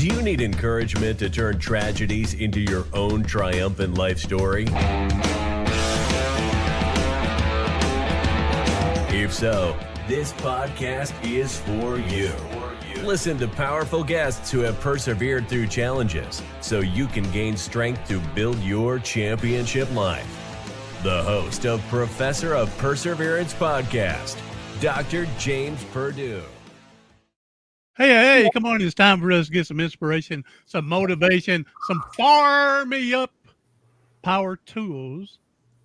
Do you need encouragement to turn tragedies into your own triumphant life story? If so, this podcast is for you. Listen to powerful guests who have persevered through challenges so you can gain strength to build your championship life. The host of Professor of Perseverance podcast, Dr. James Perdue. Hey, come on. It's time for us to get some inspiration, some motivation, some fire me up power tools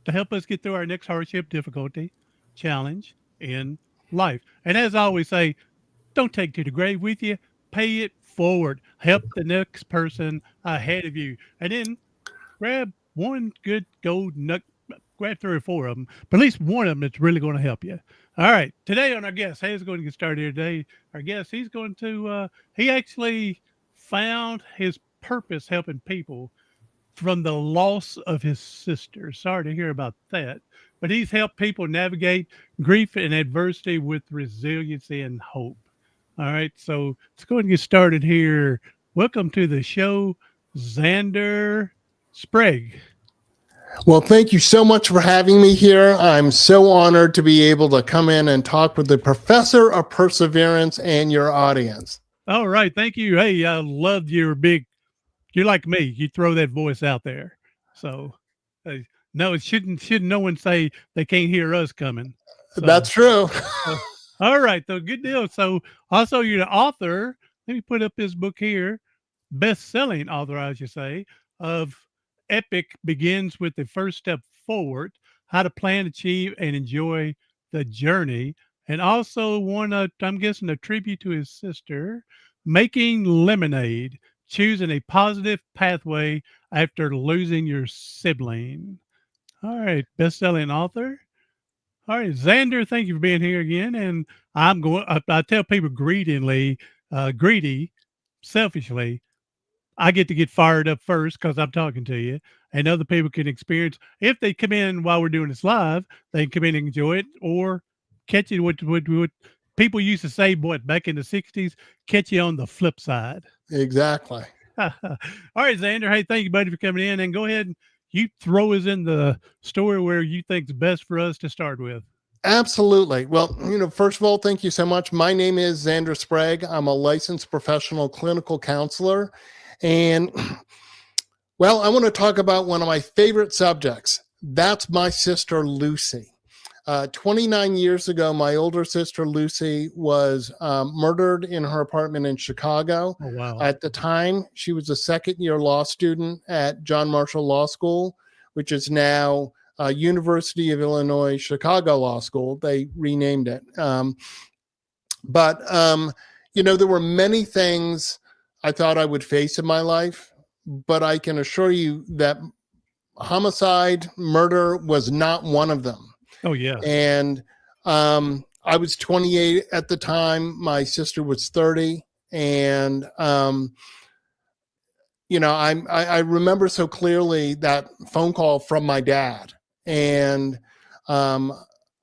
to help us get through our next hardship, difficulty, challenge in life. And as I always say, don't take to the grave with you. Pay it forward. Help the next person ahead of you. And then grab one good gold nut. Grab 3 or 4 of them, but at least one of them that's really going to help you. All right. Today on our guest, he's going to get started here today. Our guest, he's going to, he actually found his purpose helping people from the loss of his sister. Sorry to hear about that, but he's helped people navigate grief and adversity with resiliency and hope. All right. So let's go ahead and get started here. Welcome to the show, Zander Sprague. Well, thank you so much for having me here. I'm so honored to be able to come in and talk with the Professor of Perseverance and your audience. All right. Thank you. Hey, I love you're like me. You throw that voice out there. So no, it shouldn't no one say they can't hear us coming. So, that's true. All right. So good deal. So also you're the author. Let me put up this book here. Best-selling author, I should say, of Epic Begins with the First Step Forward, How to Plan, Achieve, and Enjoy the Journey. And also I'm guessing a tribute to his sister, Making Lemonade, Choosing a Positive Pathway After Losing Your Sibling. All right, best-selling author. All right, Zander, thank you for being here again. And I tell people greedy, selfishly, I get to get fired up first because I'm talking to you, and other people can experience. If they come in while we're doing this live, they can come in and enjoy it or catch it. What people used to say, back in the 60s, catch you on the flip side. Exactly. All right, Zander. Hey, thank you, buddy, for coming in. And go ahead and you throw us in the story where you think is best for us to start with. Absolutely. Well, first of all, thank you so much. My name is Zander Sprague. I'm a licensed professional clinical counselor. And, well, I want to talk about one of my favorite subjects. That's my sister, Lucy. 29 years ago, my older sister, Lucy, was murdered in her apartment in Chicago. Oh, wow. At the time, she was a second-year law student at John Marshall Law School, which is now University of Illinois Chicago Law School. They renamed it. But there were many things I thought I would face in my life, but I can assure you that homicide, murder was not one of them. Oh, yeah. And I was 28 at the time. My sister was 30. And, I remember so clearly that phone call from my dad. And I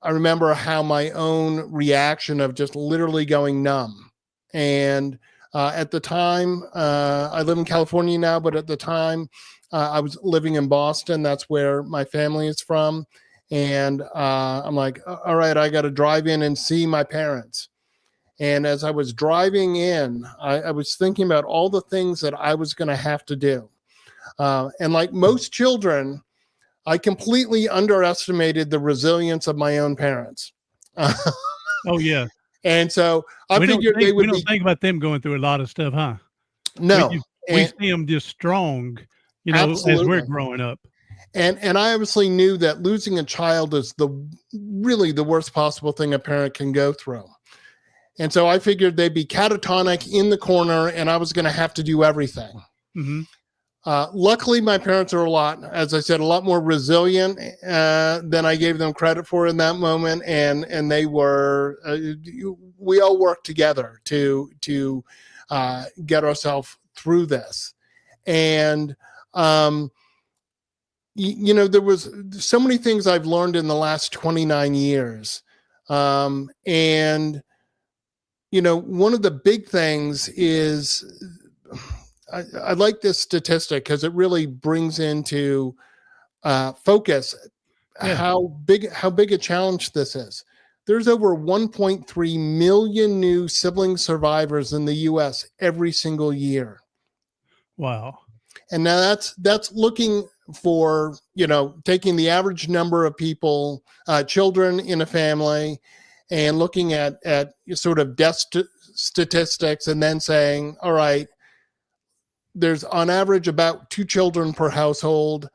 remember how my own reaction of just literally going numb. And at the time, I live in California now, but at the time I was living in Boston. That's where my family is from. And I'm like, all right, I got to drive in and see my parents. And as I was driving in, I was thinking about all the things that I was going to have to do. And like most children, I completely underestimated the resilience of my own parents. Oh, yeah. And so I figured they would. We don't think about them going through a lot of stuff, huh? No, we see them just strong, absolutely. as we're growing up. And I obviously knew that losing a child is really the worst possible thing a parent can go through. And so I figured they'd be catatonic in the corner, and I was going to have to do everything. Mm-hmm. Luckily, my parents are a lot more resilient than I gave them credit for in that moment. And they were, we all worked together to get ourselves through this. And, there was so many things I've learned in the last 29 years. And, one of the big things is I like this statistic because it really brings into focus how big a challenge this is. There's over 1.3 million new sibling survivors in the U.S. every single year. Wow. And now that's looking for, taking the average number of people, children in a family, and looking at sort of death statistics, and then saying, all right, there's on average about 2 children per household.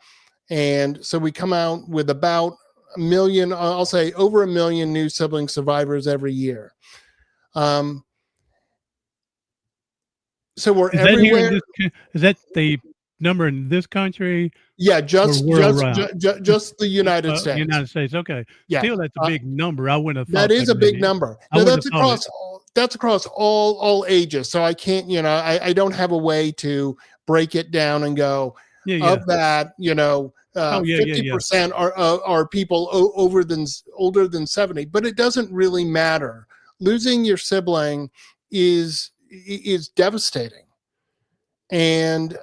And so we come out with about 1 million, I'll say over 1 million new sibling survivors every year. So we're everywhere. Is that the number in this country? Yeah, just the United States. United States. Okay. Yeah. Still, that's a big number. I wouldn't have thought that is a big number. Now that's across all ages. So I can't, I don't have a way to break it down and go of that, 50% are people older than 70, but it doesn't really matter. Losing your sibling is devastating. And,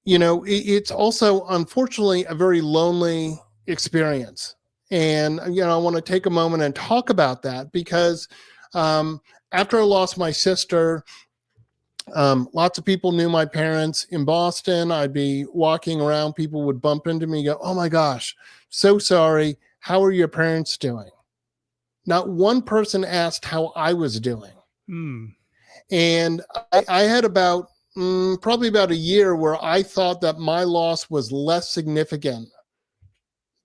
it's also, unfortunately, a very lonely experience. And, I want to take a moment and talk about that because after I lost my sister, lots of people knew my parents in Boston. I'd be walking around. People would bump into me and go, "Oh my gosh, so sorry. How are your parents doing?" Not one person asked how I was doing. And I had probably about a year where I thought that my loss was less significant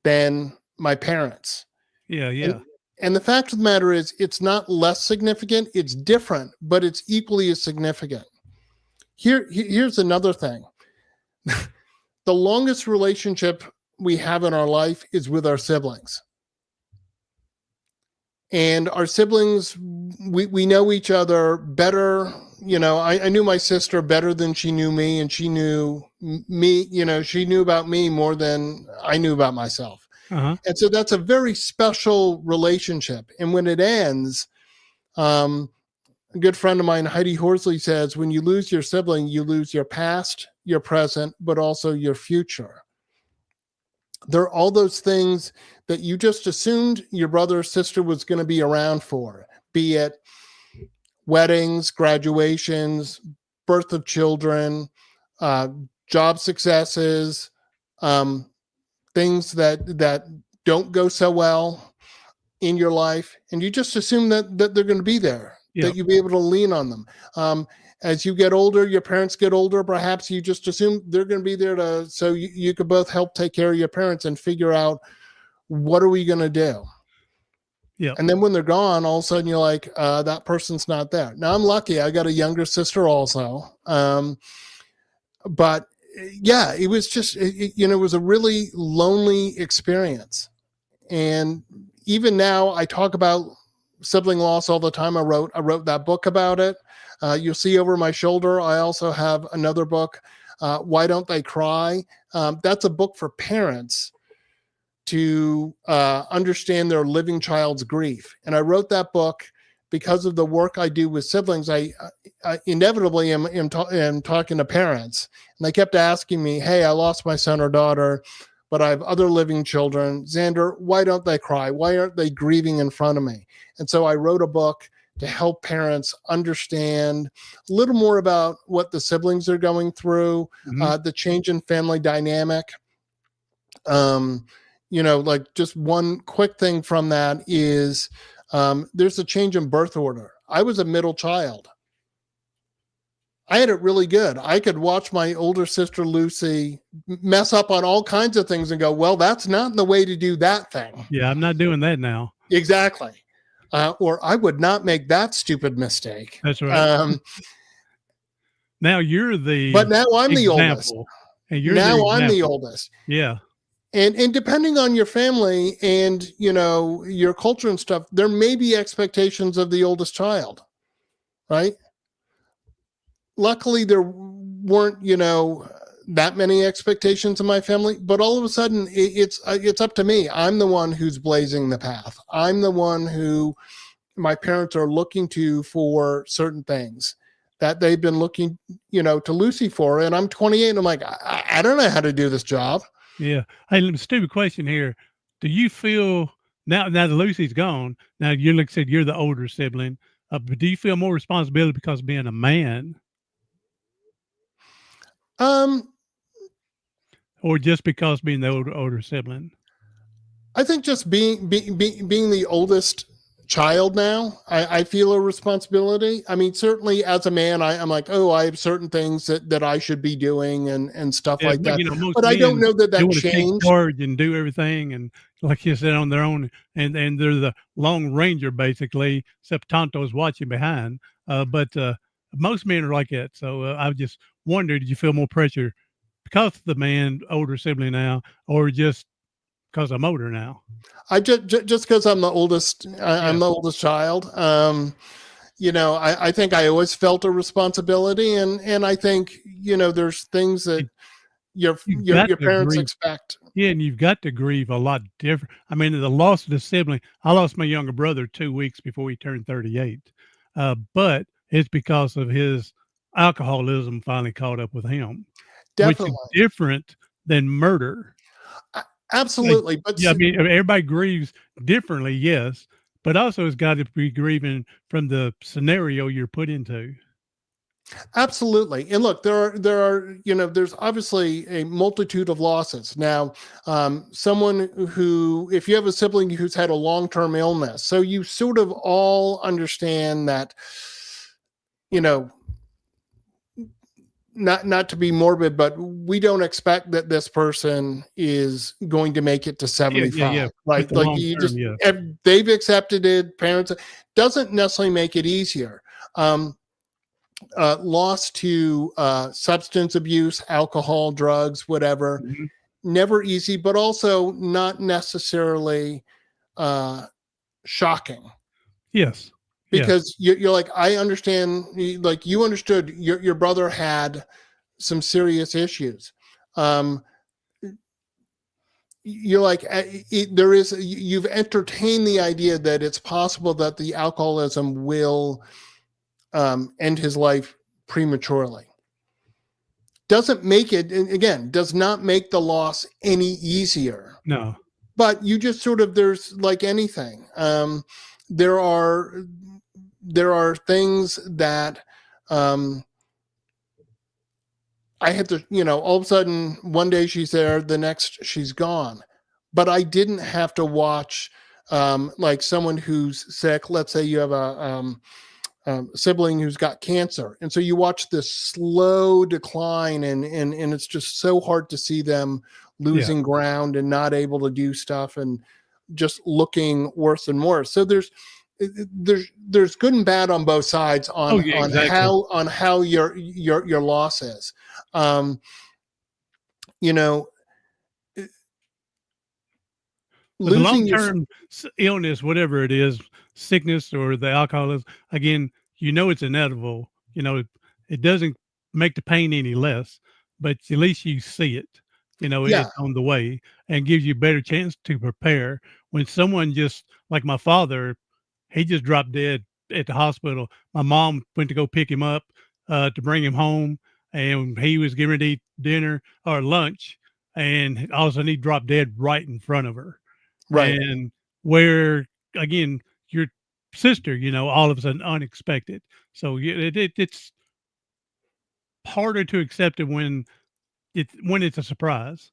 than my parents. Yeah. And the fact of the matter is, it's not less significant. It's different, but it's equally as significant. Here's another thing. The longest relationship we have in our life is with our siblings. And our siblings, we know each other better. I knew my sister better than she knew me, and she knew me, she knew about me more than I knew about myself. Uh-huh. And so that's a very special relationship. And when it ends, a good friend of mine, Heidi Horsley, says, when you lose your sibling, you lose your past, your present, but also your future. There are all those things that you just assumed your brother or sister was going to be around for, be it weddings, graduations, birth of children, job successes, things that don't go so well in your life. And you just assume that they're going to be there, that you'll be able to lean on them. As you get older, your parents get older, perhaps you just assume they're going to be there so you could both help take care of your parents and figure out, what are we going to do? Yeah. And then when they're gone, all of a sudden you're like, that person's not there. Now I'm lucky. I got a younger sister also. But yeah, it was just, it was a really lonely experience. And even now I talk about sibling loss all the time. I wrote that book about it. You'll see over my shoulder, I also have another book, Why Don't They Cry? That's a book for parents to understand their living child's grief. And I wrote that book because of the work I do with siblings. I inevitably am talking to parents, and they kept asking me, "Hey, I lost my son or daughter, but I have other living children. Zander, why don't they cry? Why aren't they grieving in front of me?" And so I wrote a book to help parents understand a little more about what the siblings are going through, the change in family dynamic. Like just one quick thing from that is there's a change in birth order. I was a middle child. I had it really good. I could watch my older sister Lucy mess up on all kinds of things and go, well, that's not the way to do that thing. Yeah, I'm not doing that now. Exactly. Or I would not make that stupid mistake. That's right. Now you're the But now I'm the oldest. And you're I'm the oldest. Yeah. And depending on your family and, your culture and stuff, there may be expectations of the oldest child, right? Luckily, there weren't, that many expectations in my family, but all of a sudden it's up to me. I'm the one who's blazing the path. I'm the one who my parents are looking to for certain things. that they've been looking, to Lucy for. And I'm 28 and I'm like, I don't know how to do this job. Yeah. Hey, stupid question here. Do you feel now that Lucy's gone, now you like I said, you're the older sibling, but do you feel more responsibility because of being a man Um, or just because being the older sibling? I think just being the oldest child now, I feel a responsibility. I mean, certainly as a man, I'm like, oh, I have certain things that I should be doing and stuff Yeah, like but, that. most But I don't men, know that they wanna take changed. charge and do everything and, like you said, on their own, and they're the Lone Ranger, basically, except Tonto's watching behind, but most men are like that, so, I just wondered, did you feel more pressure because of the man, older sibling now, or just because 'cause I'm older now? I just because I'm the oldest, I'm Yeah. the oldest child. I think I always felt a responsibility, and I think there's things that And you've got your to parents grieve. expect. Yeah, and you've got to grieve a lot different. I mean, the loss of the sibling. I lost my younger brother 2 weeks before he turned 38, but it's because of his alcoholism finally caught up with him, which is Definitely, different than murder. Like, absolutely, but yeah, I mean, everybody grieves differently, yes, but also it's got to be grieving from the scenario you're put into. absolutely. And look, there are there's obviously a multitude of losses. Now, someone who, if you have a sibling who's had a long-term illness, so you sort of all understand that, you know, not to be morbid, but we don't expect that this person is going to make it to Yeah, yeah, 75, yeah. With right? the Like long you term, just, yeah, they've accepted it. Parents doesn't necessarily make it easier. Um, Loss to substance abuse, alcohol, drugs, whatever, mhm, never easy, but also not necessarily uh, shocking, yes, yes, because you're like, I understand, like you understood your brother had some serious issues. Um, you're like, there is, you've entertained the idea that it's possible that the alcoholism will end his life prematurely. Doesn't make it, and again, does not make the loss any easier. no, But you just sort of, there's like anything. There are things that I had to, all of a sudden, one day she's there, the next she's gone. But I didn't have to watch like someone who's sick. Let's say you have a sibling who's got cancer, and so you watch this slow decline, and it's just so hard to see them yeah. losing ground and not able to do stuff and just looking worse and worse. So there's good and bad on both sides Oh, on yeah, exactly. how your loss is. Um, you know, But the long losing your term illness, whatever it is, sickness or the alcoholism, again, it's inevitable. It doesn't make the pain any less, but at least you see it. yeah, It's on the way and gives you a better chance to prepare. When someone just like my father, he just dropped dead at the hospital. My mom went to go pick him up to bring him home, and he was getting ready to eat dinner or lunch, and all of a sudden he dropped dead right in front of her. right. And where again, your sister, all of a sudden unexpected. So it's harder to accept it when it's a surprise.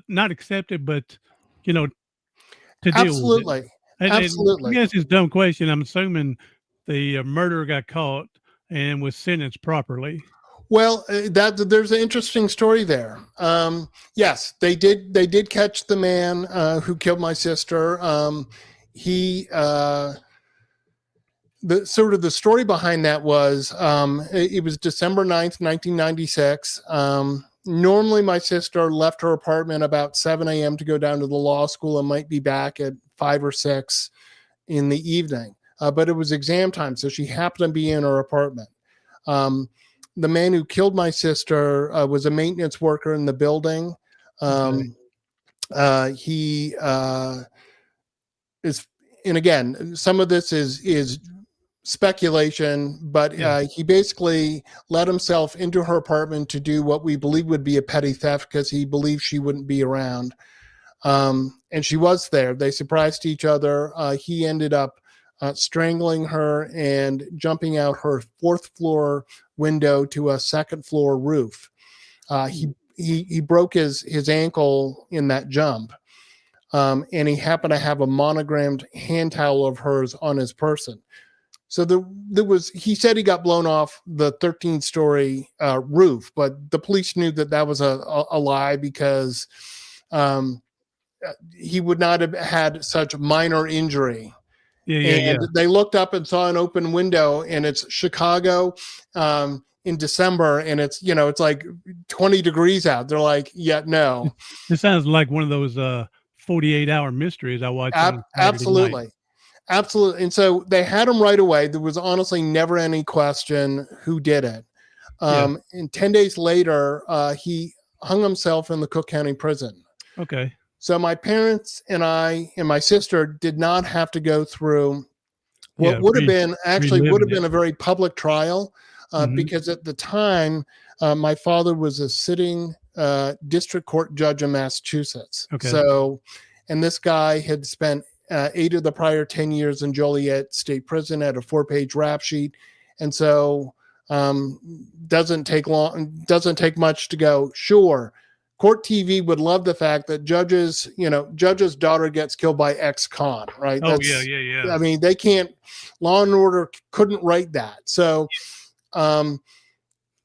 Not accept it, but you know, to deal with it. Absolutely, And let absolutely. me ask this dumb question. I'm assuming the murderer got caught and was sentenced properly. Well, that there's an interesting story there. Yes, they did. They did catch the man who killed my sister. He the sort of the story behind that was it was December 9th, 1996. Normally, my sister left her apartment about 7 a.m. to go down to the law school and might be back at 5 or 6 in the evening. But it was exam time, so she happened to be in her apartment. Um, the man who killed my sister was a maintenance worker in the building. Okay. He is, and again, some of this is speculation, but he basically let himself into her apartment to do what we believe would be a petty theft because he believed she wouldn't be around. And she was there. They surprised each other. He ended up strangling her and jumping out her 4th floor window to a 2nd floor roof. He broke his ankle in that jump. And he happened to have a monogrammed hand towel of hers on his person. So he said he got blown off the 13-story roof, but the police knew that was a lie because he would not have had such minor injury. They looked up and saw an open window, and it's Chicago in December, and it's like 20 degrees out. They're like, yeah, no. This sounds like one of those 48-hour mysteries I watched. Absolutely. Absolutely. And so they had him right away. There was honestly never any question who did it. And 10 days later, he hung himself in the Cook County prison. Okay. So my parents and I and my sister did not have to go through what would have been a very public trial because at the time, my father was a sitting district court judge in Massachusetts. Okay. So, and this guy had spent 8 of the prior 10 years in Joliet State Prison, at a 4-page rap sheet. And so doesn't take much to go, sure, court TV would love the fact that judge's daughter gets killed by ex-con, right? Oh, yeah. I mean, they can't, Law and Order couldn't write that. So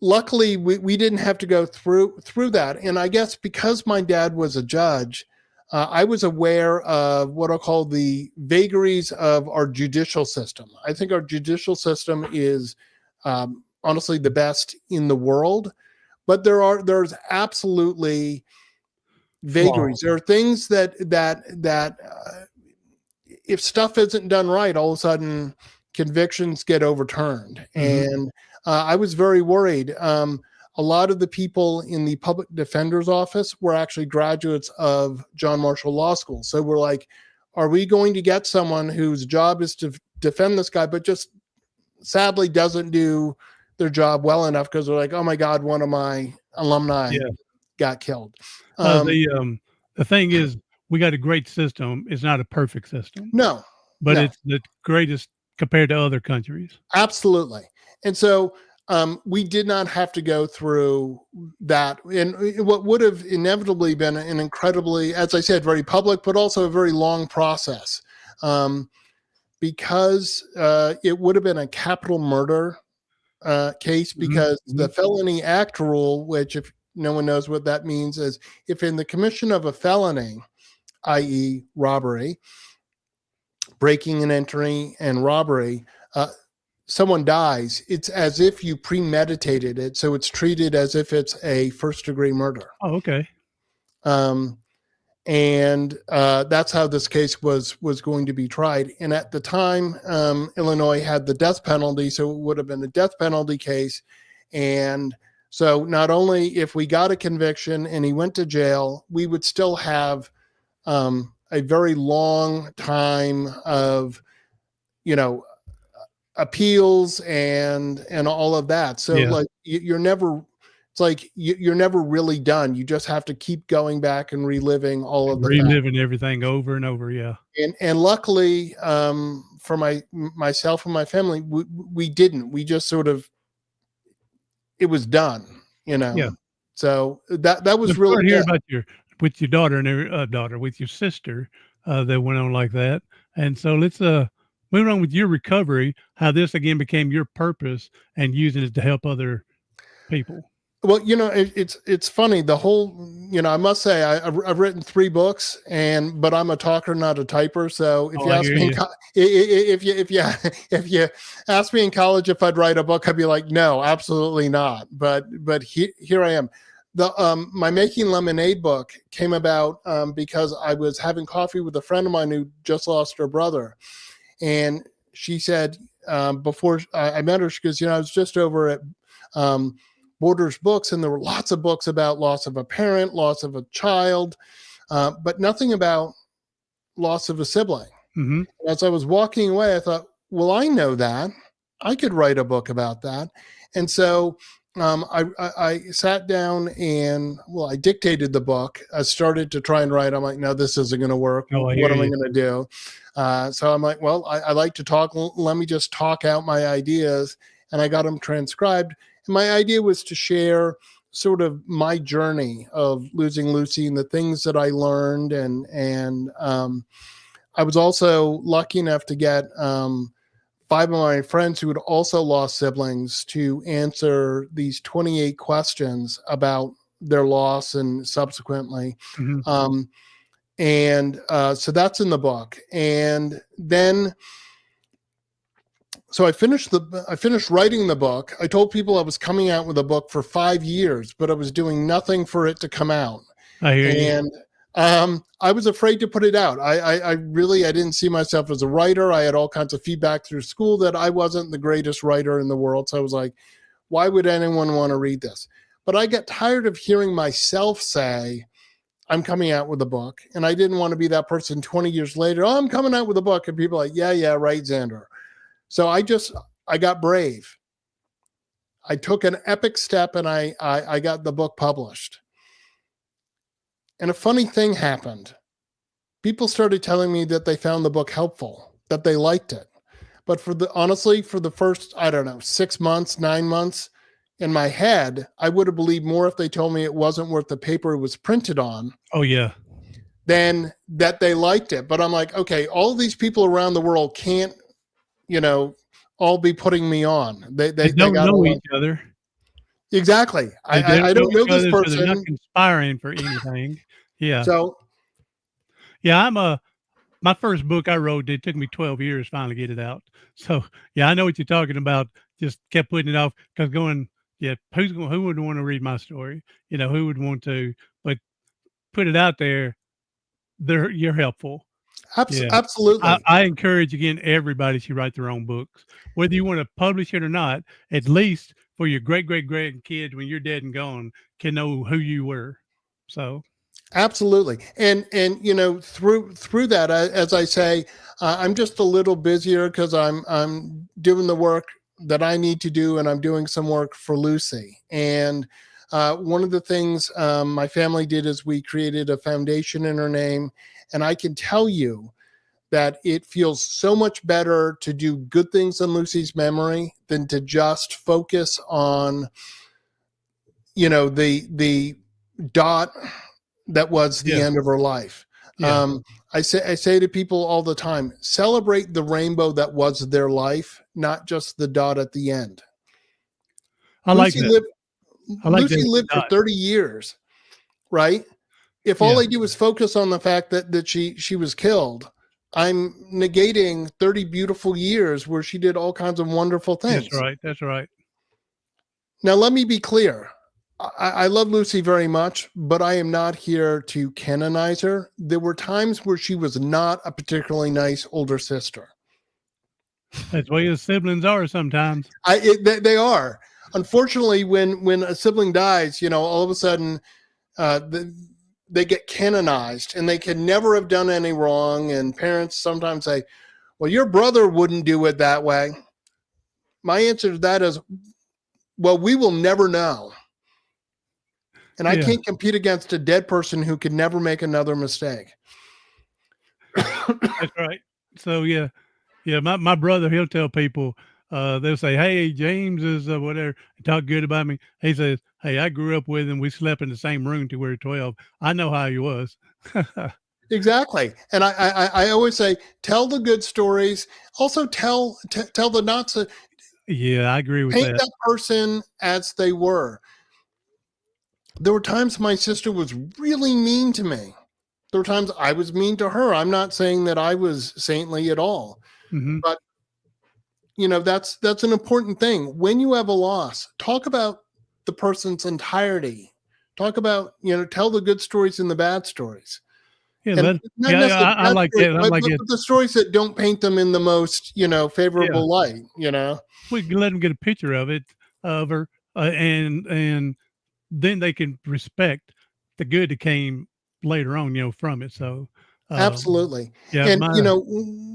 luckily we didn't have to go through that. And I guess because my dad was a judge, I was aware of what I'll call the vagaries of our judicial system. I think our judicial system is honestly the best in the world, but there's absolutely vagaries. There are things that if stuff isn't done right, all of a sudden convictions get overturned. And I was very worried. A lot of the people in the public defender's office were actually graduates of John Marshall Law School. So we're like, are we going to get someone whose job is to defend this guy, but just sadly doesn't do their job well enough because they're like, oh my God, one of my alumni got killed. The thing is, we got a great system. It's not a perfect system. No. But it's the greatest compared to other countries. Absolutely. And so we did not have to go through that. And what would have inevitably been an incredibly, as I said, very public, but also a very long process because it would have been a capital murder case because the Felony Act rule, which if no one knows what that means, is if in the commission of a felony, i.e. robbery, breaking and entering and robbery, someone dies, it's as if you premeditated it. So it's treated as if it's a first-degree murder. Oh, okay. And that's how this case was going to be tried. And at the time, Illinois had the death penalty, so it would have been a death penalty case. And so not only if we got a conviction and he went to jail, we would still have a very long time of, appeals and all of that. So like you're never really done. You just have to keep going back and reliving all of everything over and over. Yeah. And luckily for myself and my family, we didn't, we just sort of, it was done, Yeah. So that was really hear about with your daughter and with your sister that went on like that. And so let's move on with your recovery, how this again became your purpose and using it to help other people. Well, it's funny. The whole, I must say I've written 3 books but I'm a talker, not a typer. So if you ask me in college if I'd write a book, I'd be like, no, absolutely not. But here I am. My Making Lemonade book came about because I was having coffee with a friend of mine who just lost her brother. And she said, before I met her, she goes, I was just over at Borders Books, and there were lots of books about loss of a parent, loss of a child, but nothing about loss of a sibling. As I was walking away, I thought, well, I know that. I could write a book about that. And so I sat down and, I dictated the book. I started to try and write. I'm like, no, this isn't going to work. Oh, I What hear am I you. going to do? So I'm like, well, I like to talk. Let me just talk out my ideas. And I got them transcribed. And my idea was to share sort of my journey of losing Lucy and the things that I learned. And I was also lucky enough to get 5 of my friends who had also lost siblings to answer these 28 questions about their loss and subsequently. Mhm. So that's in the book. And then, so I finished writing the book. I told people I was coming out with a book for 5 years, but I was doing nothing for it to come out. I hear you. And I was afraid to put it out. I didn't see myself as a writer. I had all kinds of feedback through school that I wasn't the greatest writer in the world. So I was like, why would anyone want to read this? But I got tired of hearing myself say, I'm coming out with a book. And I didn't want to be that person 20 years later. Oh, I'm coming out with a book. And people are like, yeah, right, Zander. So I got brave. I took an epic step and I got the book published. And a funny thing happened. People started telling me that they found the book helpful, that they liked it. But honestly, for the first, 6 months, 9 months, in my head, I would have believed more if they told me it wasn't worth the paper it was printed on. Oh, yeah. Than that they liked it. But I'm like, okay, all of these people around the world can't, all be putting me on. They don't know each other. Exactly. I don't know this person. So they're not conspiring for anything. Yeah. So, yeah, my first book I wrote, it took me 12 years to finally get it out. So, yeah, I know what you're talking about. Just kept putting it off because who would want to read my story? Who would want to? But put it out there. You're helpful. Yeah. Absolutely. I encourage, again, everybody should write their own books, whether you want to publish it or not. At least for your great kids, when you're dead and gone, can know who you were. So. Absolutely. And through that, as I say, I'm just a little busier because I'm doing the work that I need to do, and I'm doing some work for Lucy. And one of the things my family did is we created a foundation in her name. And I can tell you that it feels so much better to do good things in Lucy's memory than to just focus on, the dot that was the end of her life. Yeah. I say to people all the time, celebrate the rainbow that was their life, not just the dot at the end. Lucy lived for 30 years, right? If all I do is focus on the fact that she was killed, I'm negating 30 beautiful years where she did all kinds of wonderful things. That's right. Now, let me be clear. I love Lucy very much, but I am not here to canonize her. There were times where she was not a particularly nice older sister. That's the way the siblings are sometimes. They are. Unfortunately, when a sibling dies, all of a sudden they get canonized and they can never have done any wrong. And parents sometimes say, well, your brother wouldn't do it that way. My answer to that is, well, we will never know. And I can't compete against a dead person who could never make another mistake. That's right. So, yeah. My brother, he'll tell people, they'll say, hey, James is whatever, talk good about me. He says, hey, I grew up with him. We slept in the same room till we were 12. I know how he was. Exactly. And I always say, tell the good stories. Also tell the not so. Yeah, I agree with paint that person as they were. There were times my sister was really mean to me. There were times I was mean to her. I'm not saying that I was saintly at all. Mm-hmm. But, that's an important thing. When you have a loss, talk about the person's entirety. Talk about, tell the good stories and the bad stories. Yeah, I like that. I like it. The stories that don't paint them in the most, favorable light, We can let them get a picture of her, and then they can respect the good that came later on, from it. So, Absolutely. Yeah, And,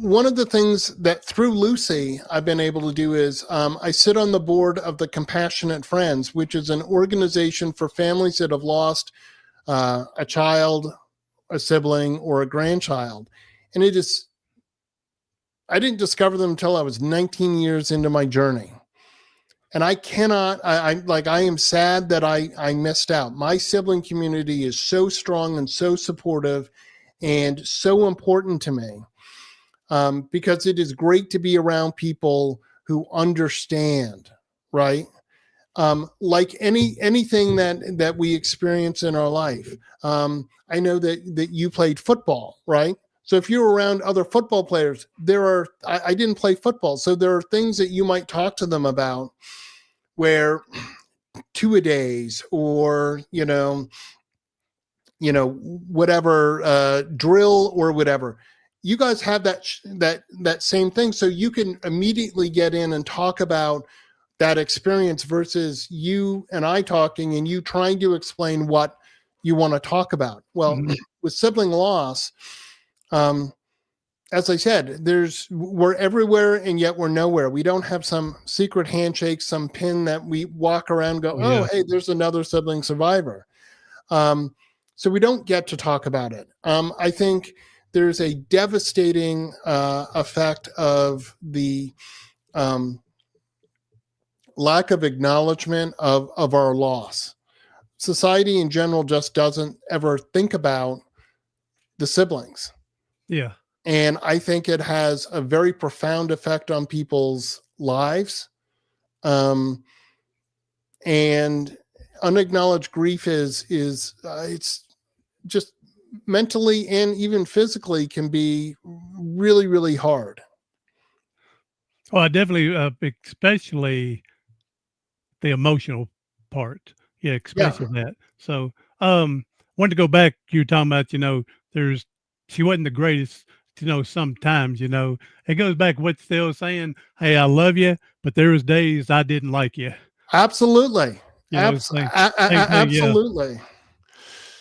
one of the things that through Lucy I've been able to do is I sit on the board of the Compassionate Friends, which is an organization for families that have lost a child, a sibling, or a grandchild. And I didn't discover them until I was 19 years into my journey. And I am sad that I missed out. My sibling community is so strong and so supportive and so important to me, because it is great to be around people who understand, right? Like anything that we experience in our life. I know that you played football, right? So if you're around other football players, I didn't play football. So there are things that you might talk to them about where two-a-days or, whatever, drill or whatever, you guys have that same thing. So you can immediately get in and talk about that experience versus you and I talking and you trying to explain what you want to talk about. Well, with sibling loss, as I said, we're everywhere and yet we're nowhere. We don't have some secret handshake, some pin that we walk around and go, hey, there's another sibling survivor. So we don't get to talk about it. I think there's a devastating effect of the lack of acknowledgement of our loss. Society in general just doesn't ever think about the siblings. Yeah. And I think it has a very profound effect on people's lives. And unacknowledged grief is it's just mentally and even physically can be really, really hard. Well, I definitely, especially the emotional part. Yeah, especially that. So, wanted to go back. You were talking about, she wasn't the greatest, sometimes, it goes back what still saying, hey, I love you, but there was days I didn't like you. Absolutely. Same thing, Absolutely. yeah.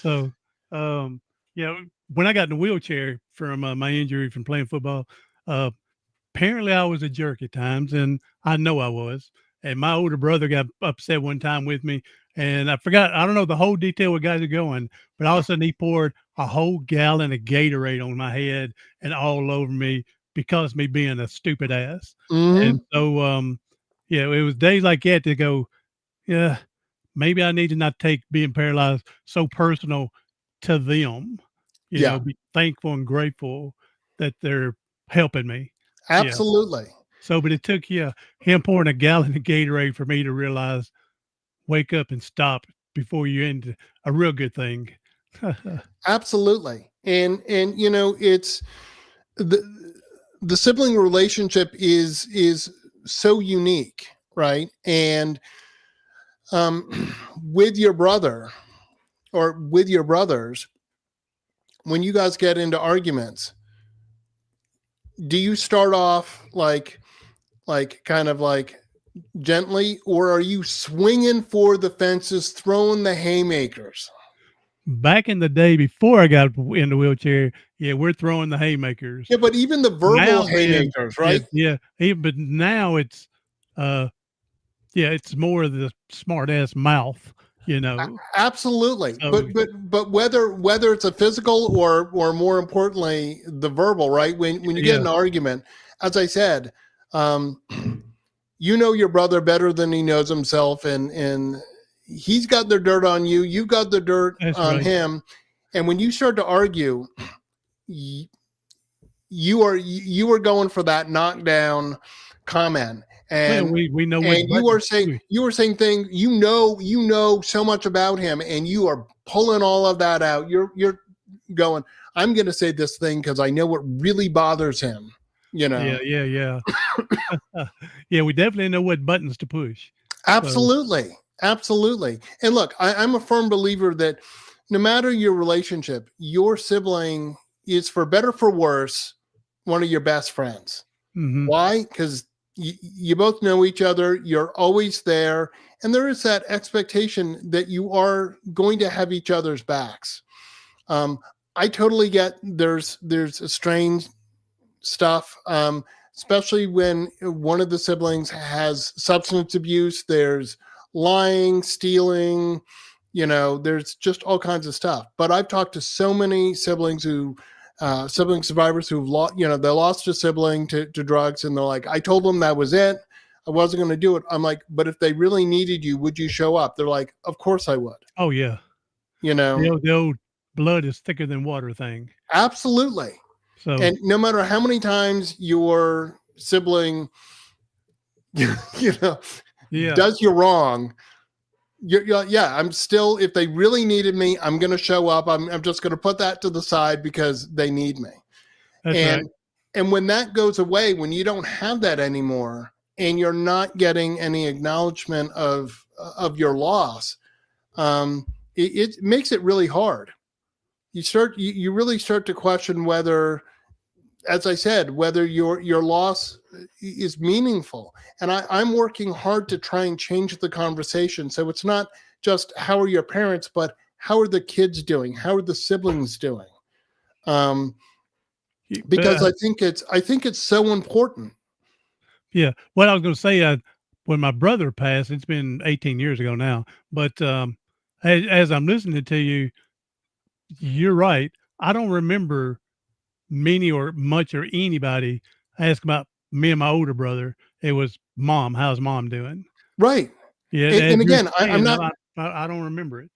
So, when I got in the wheelchair from my injury from playing football, apparently I was a jerk at times, and I know I was. And my older brother got upset one time with me, and I don't know the whole detail where guys are going, but all of a sudden he poured a whole gallon of Gatorade on my head and all over me because of me being a stupid ass. Mm-hmm. And so, it was days like that to go, yeah, maybe I need to not take being paralyzed so personal to them, be thankful and grateful that they're helping me. Absolutely. Yeah. So, but it took him pouring a gallon of Gatorade for me to realize, wake up and stop before you end a real good thing. Absolutely. And it's the sibling relationship is so unique, right? And with your brother or with your brothers, when you guys get into arguments, do you start off like kind of like gently, or are you swinging for the fences, throwing the haymakers? Back in the day before I got in the wheelchair, we're throwing the haymakers. Yeah, but even the verbal Now, haymakers, right? But now it's, it's more of the smart ass mouth, Absolutely. So, But whether it's a physical or more importantly the verbal, right? When you get in an argument, as I said, your brother better than he knows himself, and he's got the dirt on you, you've got the dirt on him, and when you start to argue, you are going for that knockdown comment. And we know, and you were saying things, so much about him, and you are pulling all of that out. You're going, I'm going to say this thing because I know it really bothers him. Yeah. Yeah, we definitely know what buttons to push. Absolutely. So. Absolutely. And look, I'm a firm believer that no matter your relationship, your sibling is, for better for worse, one of your best friends. Mm-hmm. Why? Because you both know each other, you're always there, and there is that expectation that you are going to have each other's backs. I totally get there's strange stuff, especially when one of the siblings has substance abuse. There's lying, stealing, there's just all kinds of stuff. But I've talked to so many siblings sibling survivors who've lost, they lost a sibling to drugs, and they're like, I told them that was it. I wasn't going to do it. I'm like, but if they really needed you, would you show up? They're like, of course I would. Oh yeah. The old blood is thicker than water thing. Absolutely. So, and no matter how many times your sibling, does you wrong, I'm still, if they really needed me, I'm going to show up. I'm just going to put that to the side because they need me. That's right. And when that goes away, when you don't have that anymore, and you're not getting any acknowledgement of your loss, it makes it really hard. You really start to question whether, as I said, whether your loss is meaningful. And I'm working hard to try and change the conversation. So it's not just how are your parents, but how are the kids doing? How are the siblings doing? Because I think it's so important. Yeah. What I was going to say, when my brother passed, it's been 18 years ago now, but as I'm listening to you, you're right. I don't remember many or much or anybody ask about me and my older brother. It was Mom. How's Mom doing? Right. Yeah. And again, I'm not. I don't remember it.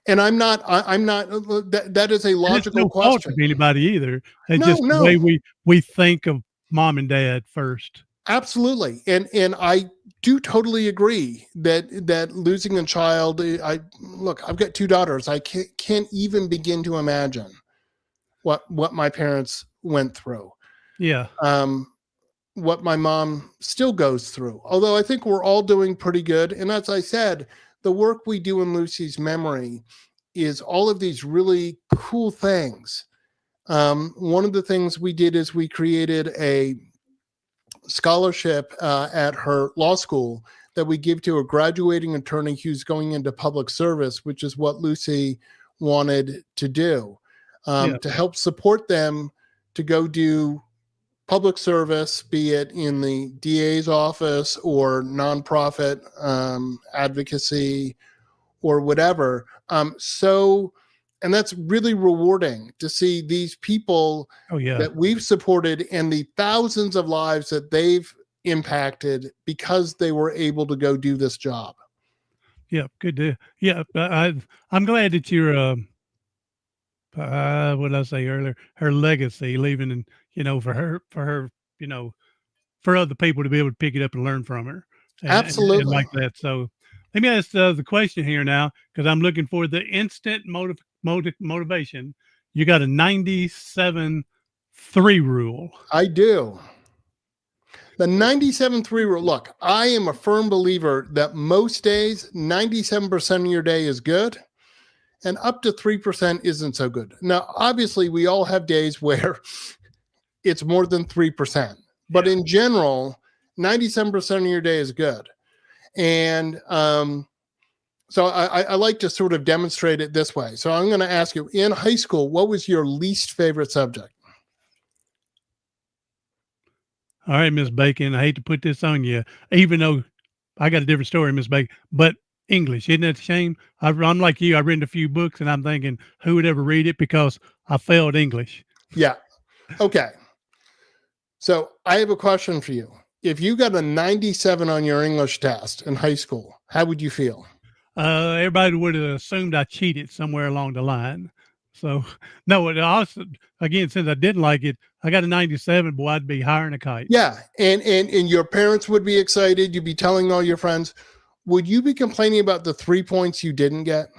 And I'm not. That is a logical question. Fault of anybody either. It's just the way we think of Mom and Dad first. Absolutely. And I do totally agree that losing a child, I've got 2 daughters. I can't even begin to imagine what my parents went through. Yeah. What my mom still goes through. Although I think we're all doing pretty good. And as I said, the work we do in Lucy's memory is all of these really cool things. One of the things we did is we created a scholarship at her law school that we give to a graduating attorney who's going into public service, which is what Lucy wanted to do, to help support them to go do public service, be it in the DA's office or nonprofit advocacy or whatever. And that's really rewarding to see these people that we've supported and the thousands of lives that they've impacted because they were able to go do this job. Yeah, good deal. Yeah, I'm glad that you're, what did I say earlier? Her legacy, leaving, and for her, for other people to be able to pick it up and learn from her. Absolutely, and like that. So, let me ask the question here now, because I'm looking for the instant motivation. You got a 97-3 rule. I do. The 97-3 rule. Look, I am a firm believer that most days, 97% of your day is good, and up to 3% isn't so good. Now, obviously, we all have days where it's more than 3%, but in general, 97% of your day is good. And so I like to sort of demonstrate it this way. So I'm going to ask you, in high school, what was your least favorite subject? All right, Miss Bacon, I hate to put this on you, even though I got a different story, Miss Bacon, but English, isn't that a shame? I'm like you, I've written a few books and I'm thinking, who would ever read it, because I failed English. Yeah. Okay. So I have a question for you. If you got a 97 on your English test in high school, how would you feel? Everybody would have assumed I cheated somewhere along the line. So, no, it also, again, since I didn't like it, I got a 97, boy, I'd be higher than a kite. Yeah. And your parents would be excited. You'd be telling all your friends. Would you be complaining about the 3 points you didn't get?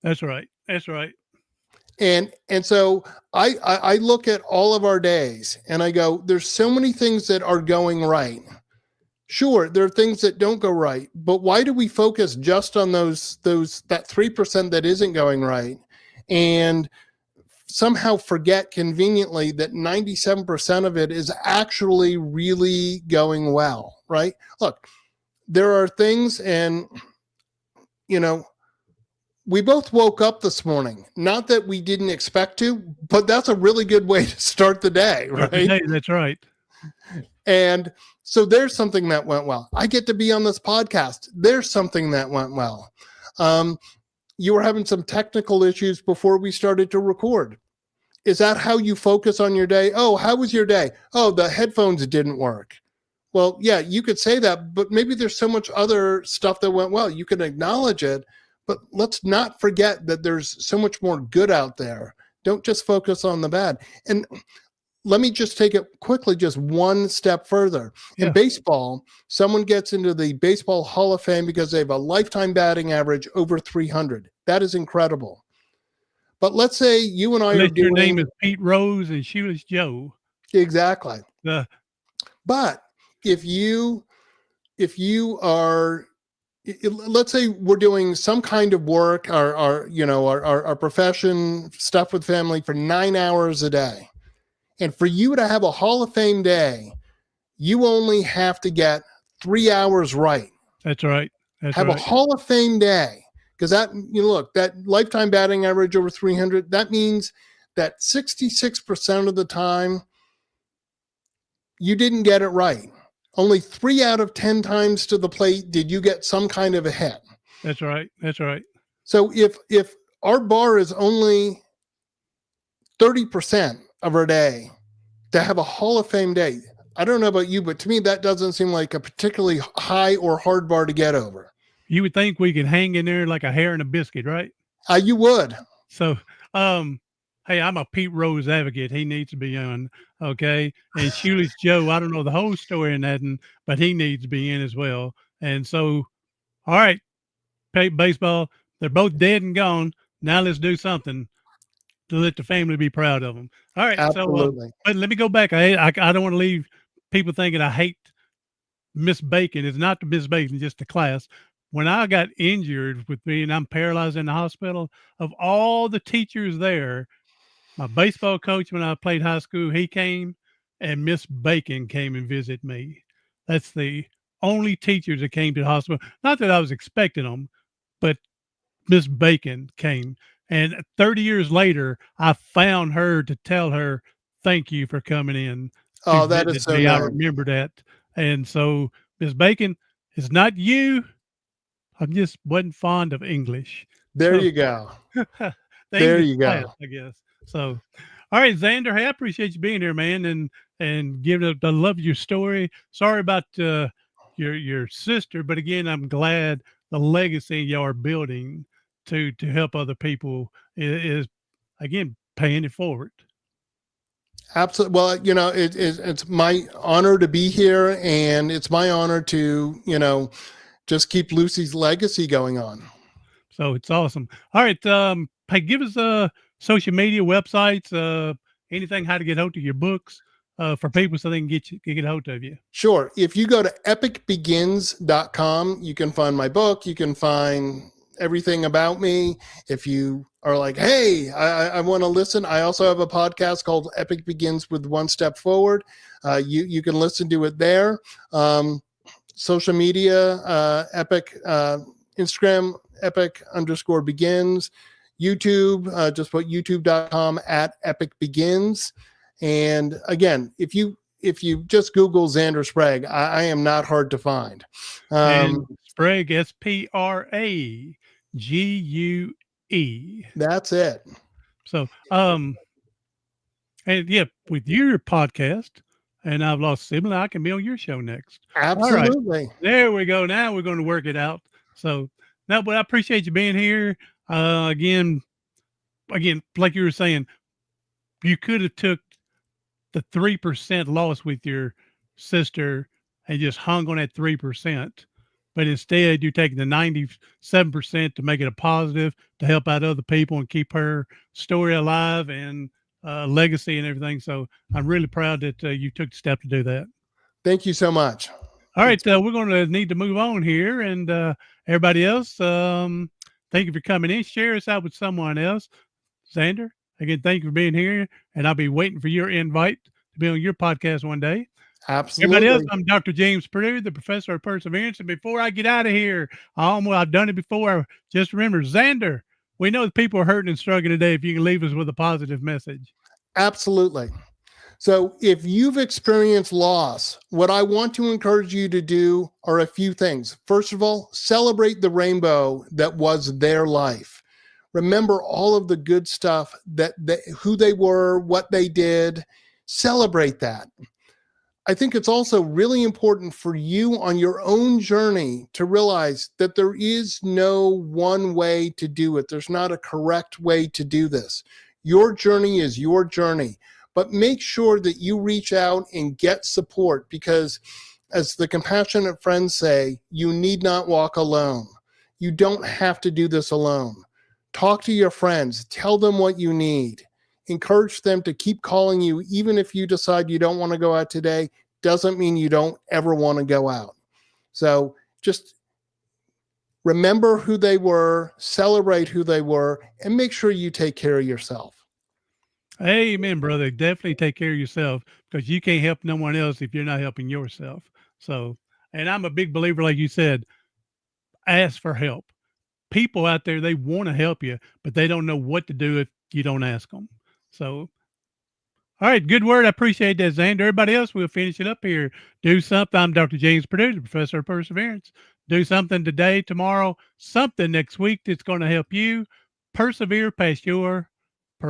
That's right. That's right. And so I look at all of our days and I go, there's so many things that are going right. Sure, there are things that don't go right, but why do we focus just on that 3% that isn't going right, and somehow forget conveniently that 97% of it is actually really going well, right? Look, there are things, and we both woke up this morning. Not that we didn't expect to, but that's a really good way to start the day, right? Hey, that's right. And so there's something that went well. I get to be on this podcast. There's something that went well. You were having some technical issues before we started to record. Is that how you focus on your day? Oh, how was your day? Oh, the headphones didn't work. Well, yeah, you could say that, but maybe there's so much other stuff that went well. You can acknowledge it, but let's not forget that there's so much more good out there. Don't just focus on the bad. And let me just take it quickly, just one step further. In baseball, someone gets into the Baseball Hall of Fame because they have a lifetime batting average over 300. That is incredible. But let's say you and I are doing... Your name is Pete Rose and Shoeless Joe. Exactly. But if you are... Let's say we're doing some kind of work, our profession, stuff with family for 9 hours a day. And for you to have a Hall of Fame day, you only have to get 3 hours right. That's right. Have a Hall of Fame day. Because that, look, that lifetime batting average over 300, that means that 66% of the time you didn't get it right. Only 3 out of 10 times to the plate did you get some kind of a hit. That's right. That's right. So if our bar is only 30% of our day to have a Hall of Fame day, I don't know about you, but to me, that doesn't seem like a particularly high or hard bar to get over. You would think we could hang in there like a hair in a biscuit, right? You would. So, hey, I'm a Pete Rose advocate. He needs to be on, okay? And Shoeless Joe, I don't know the whole story in that, but he needs to be in as well. And so, all right, baseball, they're both dead and gone. Now let's do something to let the family be proud of them. All right. Absolutely. So, but let me go back. I don't want to leave people thinking I hate Miss Bacon. It's not the Miss Bacon, just the class. When I got injured with me and I'm paralyzed in the hospital, of all the teachers there, my baseball coach when I played high school, he came, and Miss Bacon came and visited me. That's the only teachers that came to the hospital. Not that I was expecting them, but Miss Bacon came. And 30 years later, I found her to tell her, thank you for coming in. Oh, that is so nice. I remember that. And so, Miss Bacon, it's not you. I just wasn't fond of English. There you go. There you go. I guess. So, all right, Zander, hey, I appreciate you being here, man, and giving I love your story. Sorry about your sister, but again, I'm glad the legacy y'all are building to help other people is again paying it forward. Absolutely. Well, it's my honor to be here, and it's my honor to just keep Lucy's legacy going on. So it's awesome. All right. Hey, give us social media websites, anything, how to get hold of your books for people so they can get hold of you. Sure. If you go to epicbegins.com, you can find my book. You can find everything about me. If you are like, hey, I want to listen, I also have a podcast called Epic Begins with One Step Forward. You can listen to it there. Social media, Epic, Instagram, Epic_begins, YouTube, just put youtube.com @epicbegins. And again, if you just Google Zander Sprague, I am not hard to find. And Sprague, SPRAGUE. That's it. So, and yeah, with your podcast, and I've lost sibling, I can be on your show next. Absolutely. Right. There we go. Now we're going to work it out. So, no, but I appreciate you being here. Again, like you were saying, you could have took the 3% loss with your sister and just hung on that 3%. But instead, you take the 97% to make it a positive, to help out other people and keep her story alive and legacy and everything. So I'm really proud that you took the step to do that. Thank you so much. All right. We're going to need to move on here. And everybody else, thank you for coming in. Share us out with someone else. Zander, again, thank you for being here. And I'll be waiting for your invite to be on your podcast one day. Absolutely. Everybody else, I'm Dr. James Purdue, the professor of perseverance. And before I get out of here, I've done it before. Just remember, Zander, we know that people are hurting and struggling today. If you can leave us with a positive message. Absolutely. So if you've experienced loss, what I want to encourage you to do are a few things. First of all, celebrate the rainbow that was their life. Remember all of the good stuff who they were, what they did. Celebrate that. I think it's also really important for you on your own journey to realize that there is no one way to do it. There's not a correct way to do this. Your journey is your journey, but make sure that you reach out and get support because, as the compassionate friends say, you need not walk alone. You don't have to do this alone. Talk to your friends. Tell them what you need. Encourage them to keep calling you, even if you decide you don't want to go out today. Doesn't mean you don't ever want to go out. So just remember who they were, celebrate who they were, and make sure you take care of yourself. Amen, brother. Definitely take care of yourself because you can't help no one else if you're not helping yourself. So, and I'm a big believer, like you said, ask for help. People out there, they want to help you, but they don't know what to do if you don't ask them. So, all right, good word. I appreciate that, Zander. Everybody else, we'll finish it up here. Do something. I'm Dr. James Purdue, the professor of perseverance. Do something today, tomorrow, something next week that's going to help you persevere past your